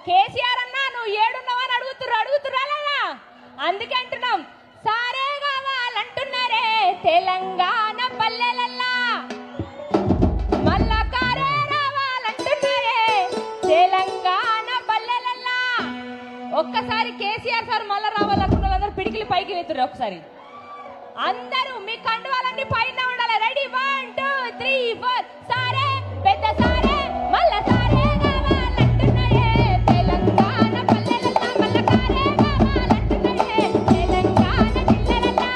కేసీఆర్ అన్నా నువ్వు ఏడున్నావని అడుగుతుర్రాలేదా? అందుకే అంటున్నాం సారే కావాలంటున్నారే తెలంగాణ పల్లెలల్లా, మళ్ళా కారే రావాలంటున్నారే తెలంగాణ పల్లెలల్లా. ఒక్కసారి కేసీఆర్ సార్ మళ్ళా రావాలనుకున్న వాళ్ళందరూ పిడికిలి పైకి వెతురు. ఒకసారి అందరూ మీ కండువాలన్నీ పైన ఉండాలి. రెడీ 1 2 3 4 సారే పెద్ద సారే మళ్ళా సారే కావాలంటున్నారే తెలంగాణ పల్లెలల్లా, మళ్ళా కారే కావాలంటున్నారే తెలంగాణ జిల్లలల్లా.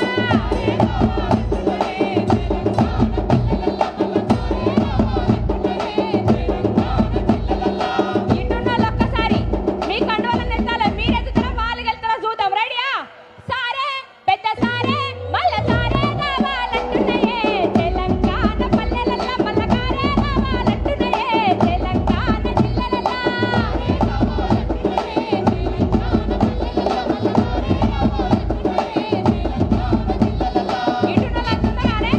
ఇటున్న ఒక్కసారి మీ కండువాలన్నీ ఎత్తాలి. మీరు ఎత్తుతారా వాళ్ళు వెళ్తారా చూద్దాం. రెడీయా? సారే పెద్ద సారే మళ్ళా సారే కావాలంటున్నాయే తెలంగాణ పల్లెలల్లా, మళ్ళా కారే కావాలంటున్నాయే తెలంగాణ జిల్లలల్లా. ఇటున్నోళ్ళంటున్నారానే?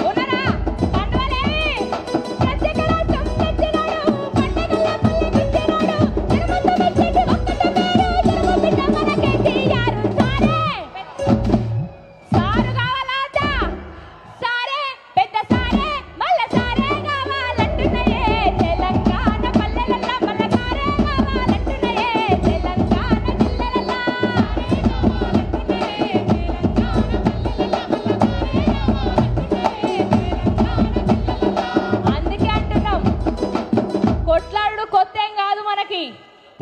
ఉన్నారా? కండువాలేవి ప్రత్యేక రాష్ట్రం తెచ్చినాడు, పండగల్లో పల్లెకిచ్చినాడు, తిరుమల వచ్చేటి ఒక్కటే పేరు తెలుగు బిడ్డ మన కేసీఆర్. సారు కావాలాదా? సారే పెద్ద సారే మళ్ళా సారే కావాలంటున్నాయే తెలంగాణ పల్లెలల్లా, మళ్ళా కారే కావాలంటున్నాయే తెలంగాణ జిల్లలల్లా. అందుకే అంటున్నాం కొట్లాడు కొత్త ఏం కాదు మనకి.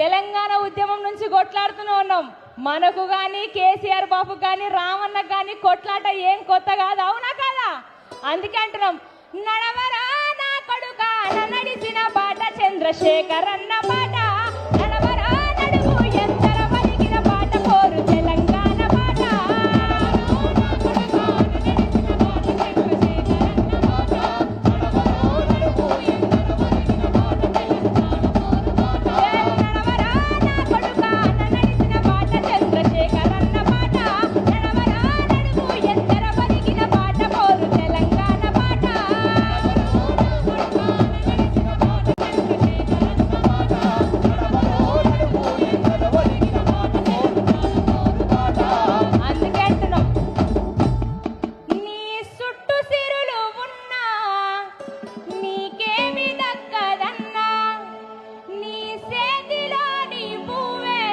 తెలంగాణ ఉద్యమం నుంచి కొట్లాడుతూనే ఉన్నాం. మనకు కానీ కేసీఆర్ బాబు కానీ రామన్న కానీ కొట్లాట ఏం కొత్త కాదు. అవునా కాదా? అందుకే అంటున్నాం నడవరా నా కొడుకా నడిచిన బాట చంద్రశేఖర్ అన్న బాట, నడవరా నడువు ఎందర పలికిన బాట కోరు తెలంగాణ బాట. నడవరా నా కొడుకా నడిచిన బాట చంద్రశేఖర్ అన్న బాట, నడవరా నడువు ఎందర పలికిన బాట కోరు తెలంగాణ బాట. అందుకే అంటున్నాం నీ చుట్టూ సిరులు ఉన్నా నీకేమి దక్కదన్నా, నీ చేతిలో నీ పువ్వే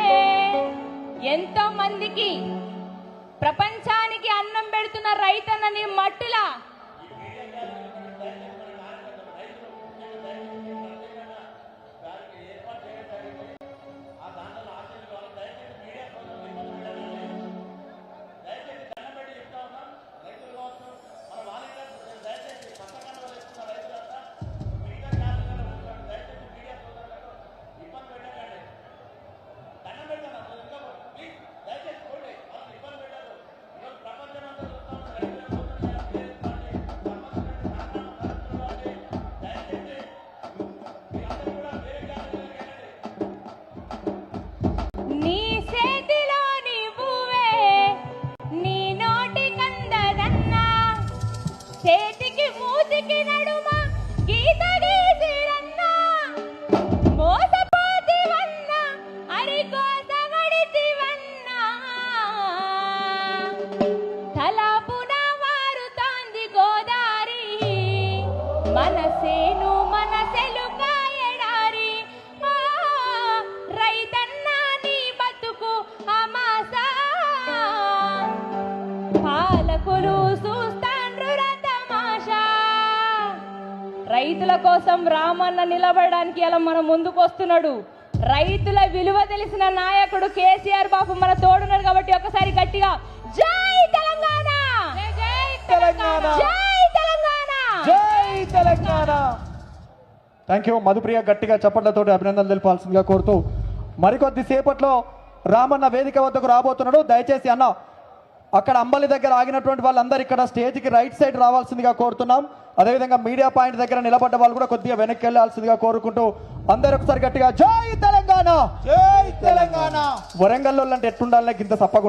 ఎంతో మందికి ప్రపంచానికి అన్నం పెడుతున్న రైతన్న నీ మట్టులా. నీ చేతిలో నీ పువ్వే నీ నోటి కందదన్నా, చేతికి మూతికి నడుమ గీత గీసిరన్నా, మోసపోతివన్నా అరికోసబడితివన్నా, తలపున మారుతాంది గోదారి మనసేను మనసెలుక ఎడారి. ఆ రైతన్నా నీ బతుకు అమాసా, పాలకులు చూస్తాండ్రు తమాషా. రైతుల కోసం రామన్న నిలబడడానికి అలా మన ముందుకు వస్తున్నాడు. రైతుల విలువ తెలిసిన నాయకుడు కేసీఆర్ బాబు మన తోడున్నాడు. కాబట్టి ఒకసారి గట్టిగా జై తెలంగాణ, జై తెలంగాణ, జై తెలంగాణ, జై తెలంగాణ. Thank you Madhupriya. గట్టిగా చప్పట్లతో అభినందనలు తెలపాల్సిందిగా కోరుతూ మరికొద్ది సేపట్లో రామన్న వేదిక వద్దకు రాబోతున్నాడు. దయచేసి అన్న అక్కడ అంబలి దగ్గర ఆగినటువంటి వాళ్ళందరూ ఇక్కడ స్టేజ్కి రైట్ సైడ్ రావాల్సిందిగా కోరుతున్నాం. అదేవిధంగా మీడియా పాయింట్ దగ్గర నిలబడ్డ వాళ్ళు కూడా కొద్దిగా వెనక్కి వెళ్ళాల్సిందిగా కోరుకుంటూ అందరూ ఒకసారి గట్టిగా జై తెలంగాణ, జై తెలంగాణ. వరంగల్లో అంటే ఎట్టుండాలనే కింద తప్పకుండా